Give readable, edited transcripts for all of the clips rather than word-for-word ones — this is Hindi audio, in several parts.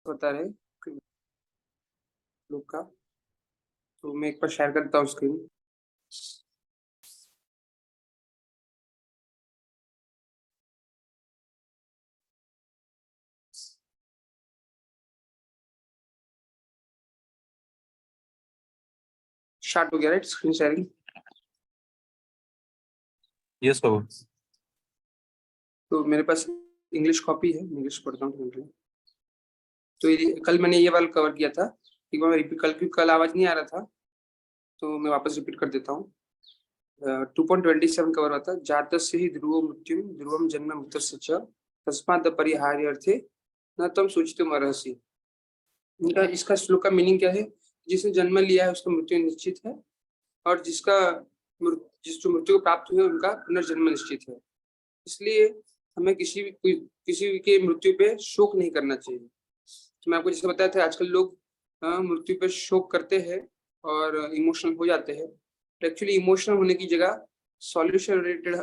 बता रहे लोग का, तो मैं एक बार शेयर करता हूँ स्क्रीन। स्टार्ट हो गया राइट स्क्रीन शेयरिंग? यस बाबू। तो मेरे पास इंग्लिश कॉपी है, इंग्लिश पढ़ता हूँ। तो कल मैंने ये वाला कवर किया था, एक बार रिपीट कल आवाज नहीं आ रहा था तो मैं वापस रिपीट कर देता हूँ। 2.27 कवर हुआ था। जातस्य हि ध्रुवो मृत्युम ध्रुवम जन्म मृतस्य च तस्मात् अपरिहार्यर्थे न त्वं सूचितुमर्हसि। इनका इसका श्लोक का मीनिंग क्या है? जिसने जन्म लिया है उसका मृत्यु निश्चित है, और जिस जो मृत्यु को प्राप्त हुए उनका पुनर्जन्म निश्चित है। इसलिए हमें किसी के मृत्यु पे शोक नहीं करना चाहिए। तो मैं आपको जैसे बताया था, आजकल लोग मृत्यु पे शोक करते हैं और इमोशनल हो जाते हैं। एक्चुअली इमोशनल होने की जगह सॉल्यूशन रिलेटेड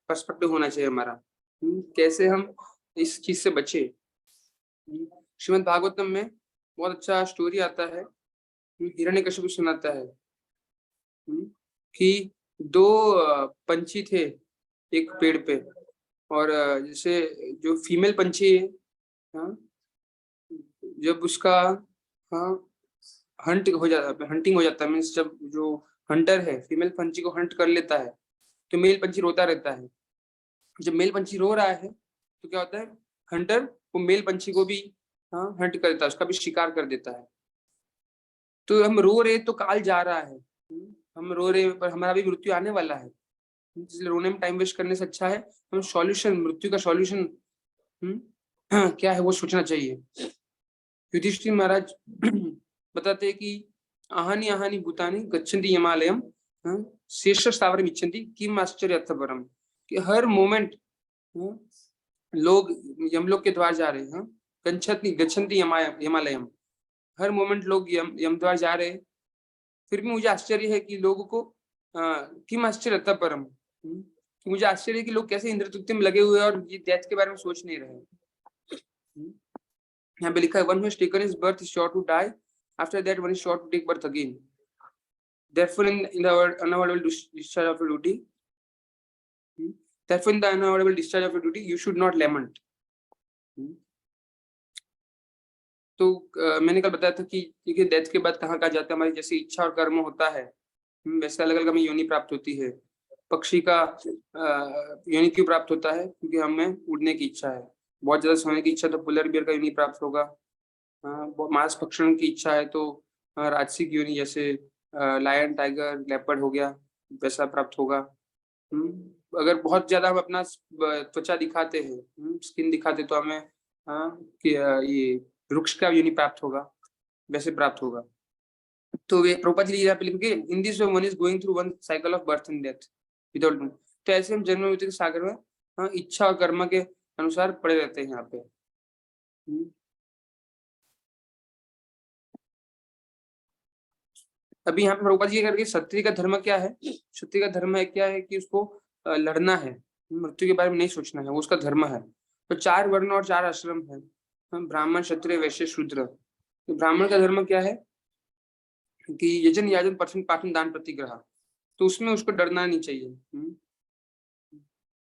पर्सपेक्टिव होना चाहिए हमारा। कैसे हम इस चीज से बचे। श्रीमद् भागवतम में बहुत अच्छा स्टोरी आता है, हिरण्यकशिपु सुनाता है कि दो पंछी थे एक पेड़ पे, और जैसे जो फीमेल पंछी है, जब उसका हंटिंग हो जाता है, मीन्स जब जो हंटर है फीमेल पंछी को हंट कर लेता है तो मेल पंछी रोता रहता है। जब मेल पंछी रो रहा है तो क्या होता है, हंटर वो मेल पंछी को भी हंट कर देता है, उसका भी शिकार कर देता है। तो हम रो रहे तो काल जा रहा है, हम रो रहे पर हमारा भी मृत्यु आने वाला है, इसलिए रोने में टाइम वेस्ट करने से अच्छा है हम सॉल्यूशन, मृत्यु का सॉल्यूशन क्या है वो सोचना चाहिए। युधिष्ठिर महाराज बताते हैं कि आहानि आहानि भूतानि गच्छन्ति यमालयम शेष स्थावरम इच्छन्ति किम आश्चर्यर्थपरम, कि हर मोमेंट लोग यमलोक के द्वार जा रहे हैं, गच्छन्ति यमालयम, हर मोमेंट लोग यम द्वार जा रहे हैं, फिर भी मुझे आश्चर्य है कि लोगों को किम आश्चर्यर्थपरम, कि मुझे आश्चर्य है कि लोग कैसे इंद्रतुक्ति में लगे हुए और ये डेथ के बारे में सोच नहीं रहे। यहाँ पे लिखा है one who has taken his birth is sure to die, after that one is sure to take birth again, therefore in the unavoidable discharge of your duty, therefore in the unavoidable discharge of your duty you should not lament। तो मैंने कल बताया था कि देखिए डेथ के बाद कहाँ जाता है, हमारी जैसे इच्छा और कर्म होता है वैसे अलग अलग हमें योनि प्राप्त होती है। पक्षी का योनि क्यों प्राप्त होता है? क्योंकि हमें उड़ने की इच्छा है, बहुत ज्यादा सोने की इच्छा तो पोलर बियर का योनि प्राप्त होगा। मांस भक्षण की इच्छा है तो राजसिक योनि जैसे लायन टाइगर लेपर्ड हो गया वैसा प्राप्त होगा। अगर बहुत ज्यादा हम अपना त्वचा दिखाते हैं, स्किन दिखाते तो हमें ये वृक्ष का योनि प्राप्त होगा, वैसे प्राप्त होगा। तो वे प्रभुपाद जी यहाँ पे लिखेंगे in this way one is going through one cycle of birth and death without. तो ऐसे हम जन्म मृत्यु के सागर में इच्छा और कर्म के अनुसार पड़े रहते हैं यहाँ पे। अभी यहाँ पे प्रभुपाद जी करके क्षत्रिय का धर्म क्या है? क्षत्रिय का धर्म है क्या है कि उसको लड़ना है, मृत्यु के बारे में नहीं सोचना है, वो उसका धर्म है। तो 4 वर्ण और 4 आश्रम है, ब्राह्मण क्षत्रिय वैश्य शूद्र। तो ब्राह्मण का धर्म क्या है कि यजन याजन पठन पाठन दान प्रतिग्रह, तो उसमें उसको डरना नहीं चाहिए।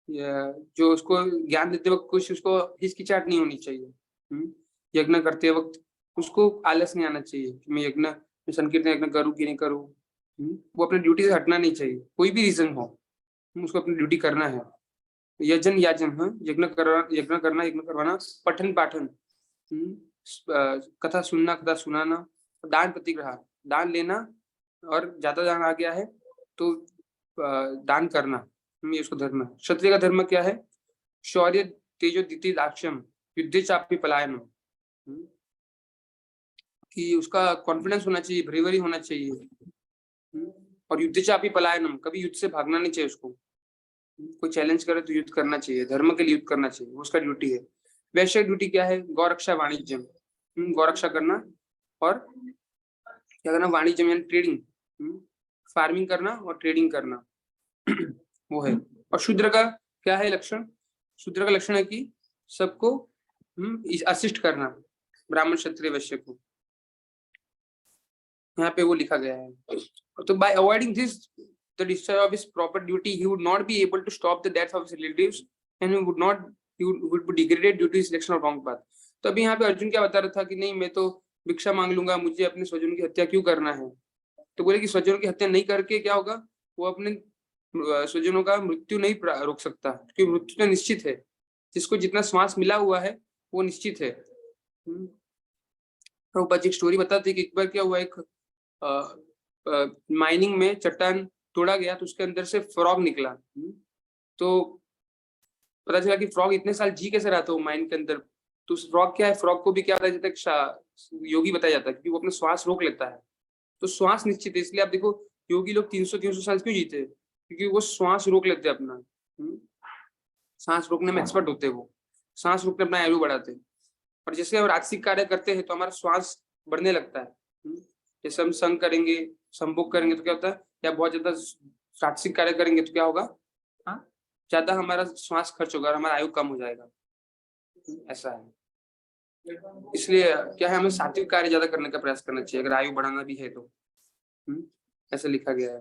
जो उसको ज्ञान देते वक्त कुछ उसको हिचकिचाहट नहीं होनी चाहिए। यज्ञ करते वक्त उसको आलस नहीं आना चाहिए कि मैं यज्ञ संकीर्तन यज्ञ करूँ कि नहीं करूँ। वो अपने ड्यूटी से हटना नहीं चाहिए, कोई भी रीजन हो उसको अपनी ड्यूटी करना है। यजन याजन यज्ञ करना यज्ञ करवाना, पठन पाठन कथा सुनना कथा सुनाना, दान प्रतिग्रह दान लेना, और ज्यादा दान आ गया है तो दान करना, ये उसका धर्म है। क्षत्रिय का धर्म क्या है? शौर्य तेजो दीति दाक्षम युद्धे चापी पलायन, कि उसका कॉन्फिडेंस होना चाहिए, ब्रेवरी होना चाहिए, और युद्ध चापी पलायनम, कभी युद्ध से भागना नहीं चाहिए उसको। कोई चैलेंज करे तो युद्ध करना चाहिए, धर्म के लिए युद्ध करना चाहिए, वो उसका ड्यूटी है। वैश्य ड्यूटी क्या है? गौरक्षा वाणिज्यम, गौरक्षा करना और क्या करना? वाणिज्यम यानी ट्रेडिंग, फार्मिंग करना और ट्रेडिंग करना वो है। और शूद्र का क्या है लक्षण? शूद्र का लक्षण है कि सबको असिस्ट करना, ब्राह्मण क्षत्रिय वैश्य को, यहाँ पे वो लिखा गया है। तो by avoiding this the discharge of his proper duty he would not be able to stop the death of his relatives and he would be degraded due to his selection of wrong path. तो अभी यहाँ पे अर्जुन क्या बता रहा था कि नहीं मैं तो भिक्षा मांग लूंगा, मुझे अपने स्वजनों की हत्या क्यों करना है। तो बोले कि स्वजनों की हत्या नहीं करके क्या होगा, वो अपने स्वजनों का मृत्यु नहीं रोक सकता, क्योंकि मृत्यु तो निश्चित है, जिसको जितना श्वास मिला हुआ है वो निश्चित है। प्रभुपाद जी एक स्टोरी बताते कि एक बार क्या हुआ, एक माइनिंग में चट्टान तोड़ा गया तो उसके अंदर से फ्रॉग निकला। तो पता चला कि फ्रॉग इतने साल जी कैसे रहा था वो माइन के अंदर। तो फ्रॉग क्या है, फ्रॉग को भी क्या बताया जाता है, योगी बताया जाता है, क्योंकि वो अपना श्वास रोक लेता है। तो श्वास निश्चित है, इसलिए आप देखो योगी लोग 300-300 साल क्यों जीते, क्योंकि वो श्वास रोक लेते हैं अपना। सांस रोकने में एक्सपर्ट होते हैं, वो सांस रोकने अपना आयु बढ़ाते हैं। और जैसे हम राजसिक कार्य करते हैं तो हमारा श्वास बढ़ने लगता है। जैसे हम संग करेंगे, संभोग करेंगे तो क्या होता है, या बहुत ज्यादा राजसिक कार्य करेंगे तो क्या होगा, ज्यादा हमारा श्वास खर्च होगा और हमारा आयु कम हो जाएगा। ऐसा है, इसलिए क्या है, हमें सात्विक कार्य ज्यादा करने का प्रयास करना चाहिए अगर आयु बढ़ाना भी है तो। ऐसा लिखा गया है,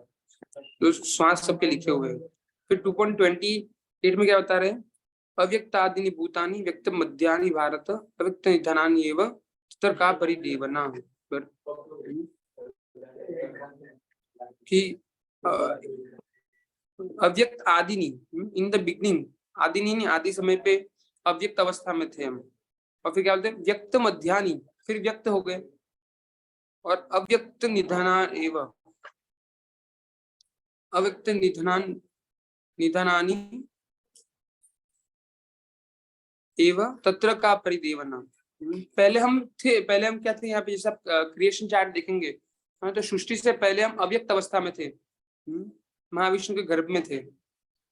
तो श्वास सबके लिखे हुए हैं। फिर 2.28 में क्या बता रहे हैं, अव्यक्तादीनि भूतानि व्यक्त मध्यानि भारत अव्यक्त निधनानि एव तत्र परिदेवना। कि अव्यक्त Adini, in the beginning, Adini आदि समय पे अव्यक्त अवस्था में थे हम, और फिर क्या बोलते हैं व्यक्त मध्यानि, फिर व्यक्त हो गए, और अव्यक्त निधना एव, अव्यक्त निधनानि एवं तत्र का परिदेवना। पहले हम क्या थे यहाँ पे, जैसे आप क्रिएशन चार्ट देखेंगे, तो सृष्टि से पहले हम अव्यक्त अवस्था में थे, महाविष्णु के गर्भ में थे।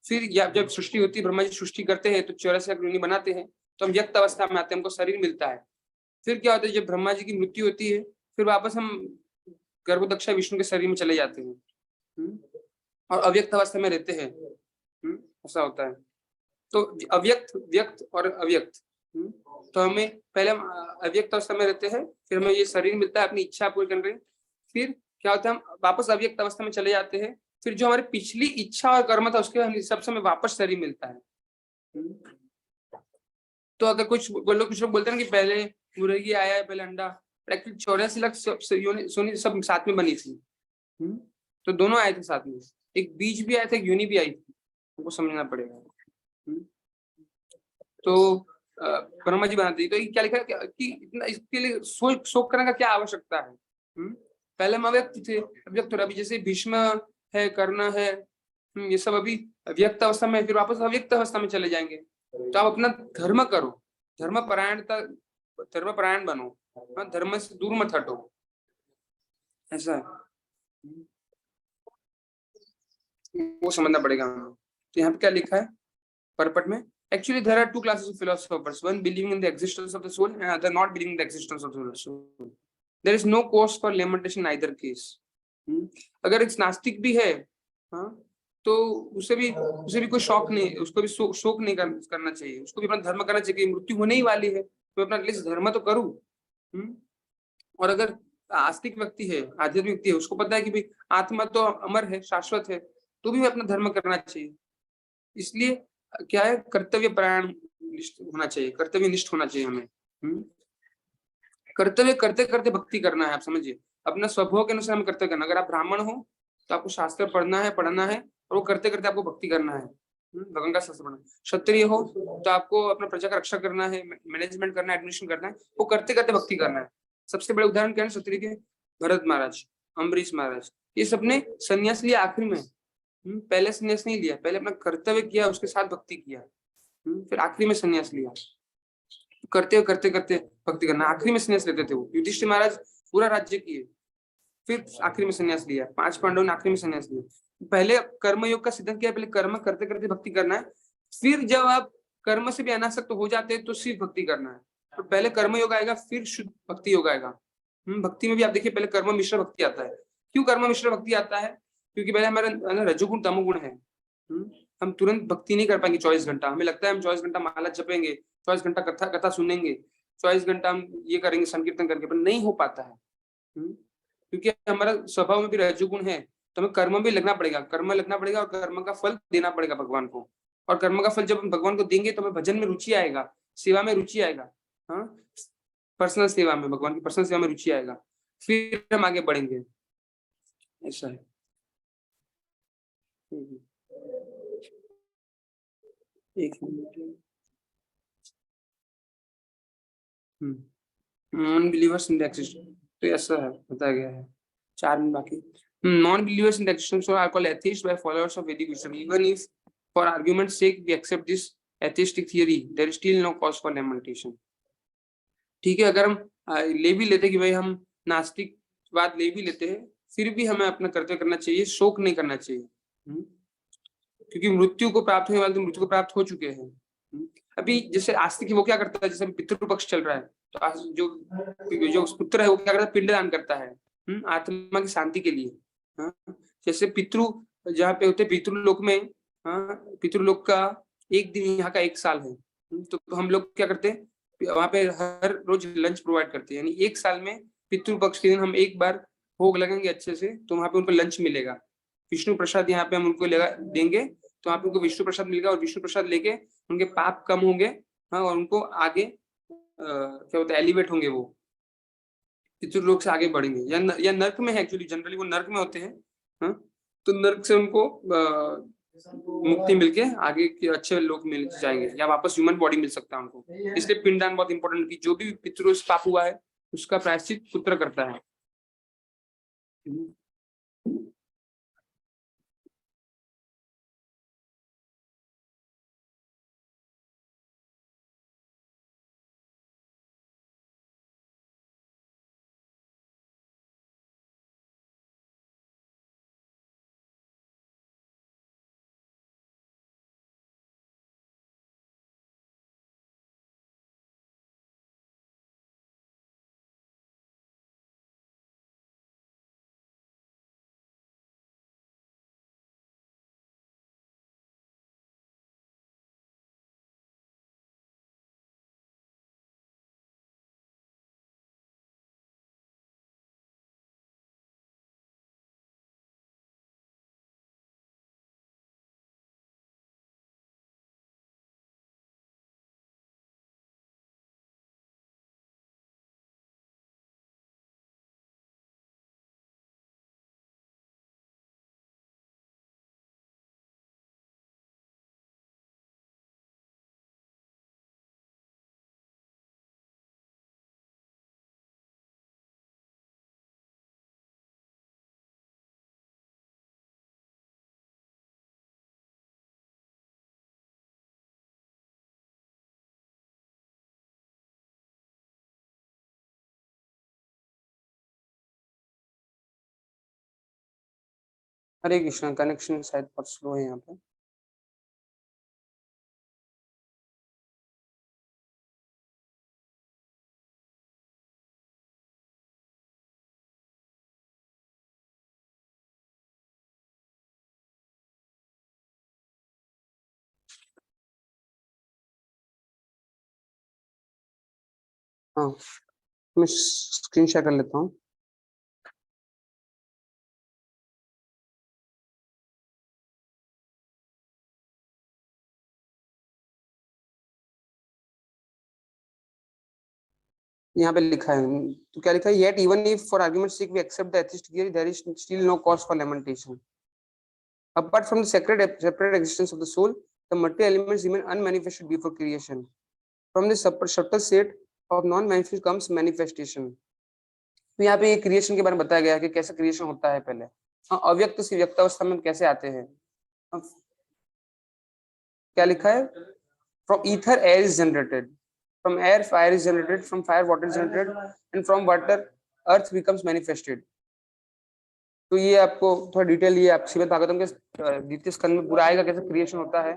फिर जब सृष्टि होती है, ब्रह्मा जी सृष्टि करते हैं तो 84 योनि बनाते हैं, तो हम व्यक्त अवस्था में आते हैं, हमको शरीर मिलता है। फिर क्या होता है, जब ब्रह्मा जी की मृत्यु होती है फिर वापस हम गर्भदक्षा विष्णु के शरीर में चले जाते हैं और अव्यक्त अवस्था में रहते हैं। ऐसा होता है। तो अव्यक्त, व्यक्त और अव्यक्त, तो हमें पहले हम अव्यक्त अवस्था में रहते हैं, फिर हमें ये शरीर मिलता है अपनी इच्छा पूरी करने, फिर क्या होता है हम वापस अव्यक्त अवस्था में चले जाते हैं, फिर जो हमारी पिछली इच्छा और कर्म था उसके हिसाब से हमें वापस शरीर मिलता है। तो अगर कुछ लोग बोलते हैं कि पहले मुर्गी आया है पहले अंडा, एक्चुअली 84 लाख सोनी सब साथ में बनी थी। तो दोनों आए थे साथ में, एक बीज भी आया था, एक योनि भी आई थी, हमको समझना पड़ेगा। तो ब्रह्मा जी बनाते, तो क्या लिखा है कि इतना इसके लिए शोक करने का क्या आवश्यकता है। पहले हम अव्यक्त थे, अव्यक्त, अभी जैसे भीष्म है, कर्ण है, ये सब अभी व्यक्त अवस्था में, फिर वापस अव्यक्त अवस्था में चले जाएंगे। तो आप अपना धर्म करो, धर्म परायण बनो, धर्म से दूर मत हटो। ऐसा है, वो समझना पड़ेगा हमें। तो यहाँ पे क्या लिखा है परपट में, actually there are two classes of philosophers, one believing in the existence of the soul and other not believing in the existence of the soul. There is no cause for lamentation in either case. अगर एक नास्तिक भी है, तो उसे भी कोई शौक नहीं, उसको भी शोक नहीं करना चाहिए, उसको भी अपना धर्म करना चाहिए, मृत्यु होने ही वाली है तो अपना एटलीस्ट धर्म तो करूं। और अगर आस्तिक व्यक्ति है, आध्यात्मिक व्यक्ति है, उसको पता है कि भाई आत्मा तो अमर है, शाश्वत है, तो भी अपना धर्म करना चाहिए। इसलिए क्या है, कर्तव्य परायण होना चाहिए, कर्तव्य निष्ठ होना चाहिए हमें। कर्तव्य करते करते भक्ति करना है, आप समझिए, अपना स्वभाव के अनुसार हमें कर्तव्य करना। अगर आप ब्राह्मण हो तो आपको शास्त्र पढ़ना है, पढ़ना है, और वो करते करते आपको भक्ति करना है, भगवान का शास्त्र पढ़ना। क्षत्रिय हो तो आपको अपना प्रजा का रक्षा करना है, मैनेजमेंट करना है, एडमिनिस्ट्रेशन करना है, वो करते करते भक्ति करना है। सबसे बड़े उदाहरण क्या है क्षत्रिय के, भरत महाराज, अम्बरीश महाराज, ये सबने संन्यास लिया आखिरी में, पहले संन्यास नहीं लिया, पहले अपना कर्तव्य किया, उसके साथ भक्ति किया, फिर आखिरी में संन्यास लिया। करते करते करते भक्ति करना, आखिरी में संन्यास लेते थे वो। युधिष्ठिर महाराज पूरा राज्य किए, फिर आखिरी में संन्यास लिया। 5 पांडवों ने आखिरी में संन्यास लिया। पहले कर्मयोग का सिद्धांत क्या है, पहले कर्म करते करते भक्ति करना है, फिर जब आप कर्म से भी अनासक्त हो जाते हैं तो सिर्फ भक्ति करना है। तो पहले कर्मयोग आएगा, फिर शुद्ध भक्ति योग आएगा। भक्ति में भी आप देखिए पहले कर्म मिश्र भक्ति आता है। क्यों कर्म मिश्र भक्ति आता है, क्योंकि पहले हमारा रजोगुण तमोगुण है, हम तुरंत भक्ति नहीं कर पाएंगे 24 घंटा। हमें लगता है हम 24 घंटा माला जपेंगे, 24 घंटा कथा सुनेंगे, 24 घंटा हम ये करेंगे संकीर्तन करके, पर नहीं हो पाता है। क्योंकि हमारा स्वभाव में भी रजोगुण है, तो हमें कर्म में लगना पड़ेगा, कर्म में लगना पड़ेगा और कर्म का फल देना पड़ेगा भगवान को। और कर्म का फल जब हम भगवान को देंगे तो हमें भजन में रुचि आएगा, सेवा में रुचि आएगा, हाँ, पर्सनल सेवा में, भगवान की पर्सनल सेवा में रुचि आएगा, फिर हम आगे बढ़ेंगे। ऐसा है। एक minute. Non believers in the existence, तो ऐसा है, बताया गया है। 4 मिनट बाकी। Non believers in the existence are called atheist by followers of Vedic wisdom, even if for argument's sake we accept this atheistic theory, there is still no cause for lamentation. ठीक है, अगर हम ले भी लेते कि भाई हम नास्तिकवाद ले भी लेते हैं, फिर भी हमें अपना कर्तव्य करना चाहिए, शोक नहीं करना चाहिए। क्योंकि मृत्यु को प्राप्त होने वाले तो मृत्यु को प्राप्त हो चुके हैं। अभी जैसे आस्तिक वो क्या करता है, जैसे पितृ पक्ष चल रहा है, तो जो पुत्र है वो क्या करता है, पिंडदान करता है आत्मा की शांति के लिए। हाँ, जैसे पितृ जहाँ पे होते पितृलोक में, हाँ, पितृलोक का एक दिन यहाँ का 1 साल है। तो हम लोग क्या करते हैं, वहां पे हर रोज लंच प्रोवाइड करते हैं, यानी 1 साल में पितृ पक्ष के दिन हम एक बार भोग लगेंगे अच्छे से, तो वहां पे उनको लंच मिलेगा। विष्णु प्रसाद यहाँ पे हम उनको देंगे, तो वहां पे उनको विष्णु प्रसाद मिलेगा, और विष्णु प्रसाद लेके उनके पाप कम होंगे, हाँ, और उनको आगे क्या होता है, एलिवेट होंगे, वो पितृलोक से आगे बढ़ेंगे, या नर्क में है, एक्चुअली जनरली वो नर्क में होते हैं, हाँ, तो नर्क से उनको मुक्ति मिलके आगे के अच्छे लोग मिल जाएंगे, या वापस ह्यूमन बॉडी मिल सकता है उनको। इसलिए पिंडदान बहुत इंपॉर्टेंट, कि जो भी पितृ पाप हुआ है उसका प्रायश्चित पुत्र करता है। हरे कृष्णा, कनेक्शन शायद बहुत स्लो है यहाँ पे। हाँ, मैं स्क्रीन शेयर कर लेता हूँ। यहाँ पे लिखा है, तो क्या लिखा है, yet even if for argument sake we accept the atheist theory, there is still no cause for lamentation. Apart from the separate existence of the soul, the material elements remain unmanifested before creation. From the subtle state of non-manifest comes manifestation. तो यहाँ पे ये क्रिएशन के बारे में बताया गया है कि कैसे क्रिएशन होता है पहले, अव्यक्त से व्यक्त अवस्था में कैसे आते हैं। क्या लिखा है, from ether air is generated, from air fire is generated, from fire water is generated, and from water earth becomes manifested. तो ये आपको थोड़ा डिटेल, ये आप श्रीमद् भागवतम के द्वितीय स्कंद में पूरा आएगा कैसे क्रिएशन होता है।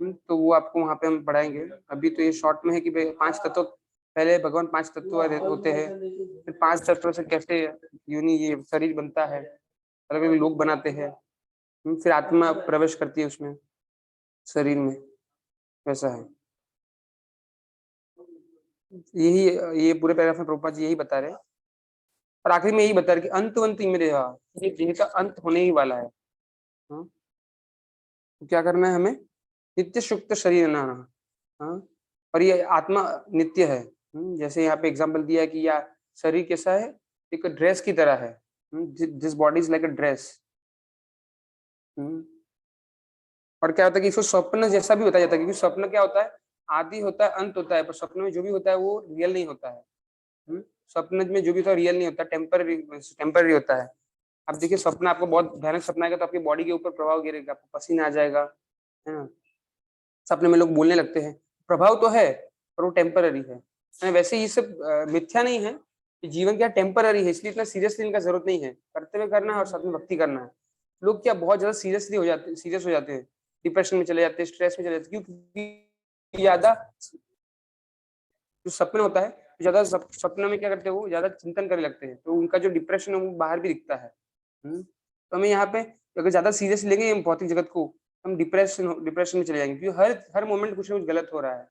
तो वो आपको वहां पे हम पढ़ाएंगे। अभी तो ये शॉर्ट में है कि भाई 5 तत्व, पहले भगवान 5 तत्व होते हैं, फिर 5 तत्वों से कैसे यूनि ये शरीर बनता है, अलग अलग लोग बनाते हैं, फिर आत्मा प्रवेश करती है उसमें शरीर में, वैसा है। यही ये पूरे पैराग्राफ में प्रभुपाद जी यही बता रहे हैं। और आखिरी में यही बता रहे कि अंतवंत इमरेह, ये देह का अंत होने ही वाला है। हाँ, तो क्या करना है हमें? नित्य शुक्त शरीर ना। हाँ, और ये आत्मा नित्य है। जैसे यहाँ पे एग्जांपल दिया है कि या शरीर कैसा है, एक ड्रेस की तरह है। This body is like a dress. और क्या होता है कि इसको स्वप्न जैसा भी बताया जाता है, क्योंकि स्वप्न क्या होता है, आदि होता है, अंत होता है, पर स्वप्न में जो भी होता है वो रियल नहीं होता है। स्वप्न में जो भी होता है रियल नहीं होता, टेम्पररी टेम्पररी होता है। अब देखिए स्वप्न, आपको बहुत भयानक सपना आएगा तो आपकी बॉडी के ऊपर प्रभाव गिरेगा, आपको पसीना आ जाएगा, है ना। सपने में लोग बोलने लगते हैं, प्रभाव तो है पर वो टेम्पररी है। वैसे ये सब मिथ्या नहीं है, कि जीवन क्या टेम्पररी है, इसलिए इतना सीरियसली इनका जरूरत नहीं है। कर्तव्य करना है और साथ में भक्ति करना है। लोग क्या बहुत ज्यादा सीरियस हो जाते हैं, डिप्रेशन में चले जाते हैं, स्ट्रेस में चले जाते हैं, क्योंकि ज्यादा जो सपना होता है, ज्यादा सपने में क्या करते हैं, वो ज्यादा चिंतन करने लगते हैं, तो उनका जो डिप्रेशन है वो बाहर भी दिखता है। तो हमें यहाँ पे अगर ज्यादा सीरियस लेंगे भौतिक जगत को, हम डिप्रेशन में चले जाएंगे, क्योंकि हर हर मोमेंट कुछ ना कुछ गलत हो रहा है।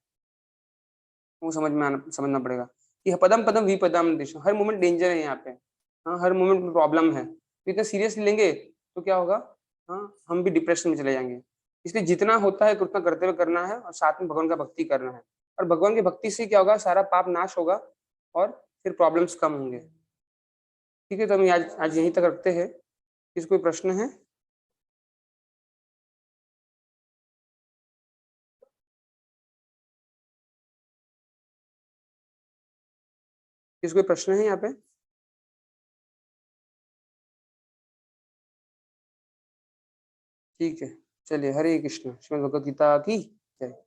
वो समझना पड़ेगा कि पदम पदम विपदम दिशा, हर मोमेंट डेंजर है यहाँ पे। हाँ, हर मोमेंट में प्रॉब्लम है, तो इतना सीरियसली लेंगे तो क्या होगा, हाँ, हम भी डिप्रेशन में चले जाएंगे। इसलिए जितना होता है उतना कर्तव्य करना है और साथ में भगवान का भक्ति करना है। और भगवान की भक्ति से क्या होगा, सारा पाप नाश होगा और फिर प्रॉब्लम्स कम होंगे। ठीक है, तो हम आज आज यहीं तक रखते हैं। किसी कोई प्रश्न है? किसी कोई प्रश्न है यहाँ पे? ठीक है, चलिए, हरे कृष्ण। श्रीमद् भगवद गीता की जय।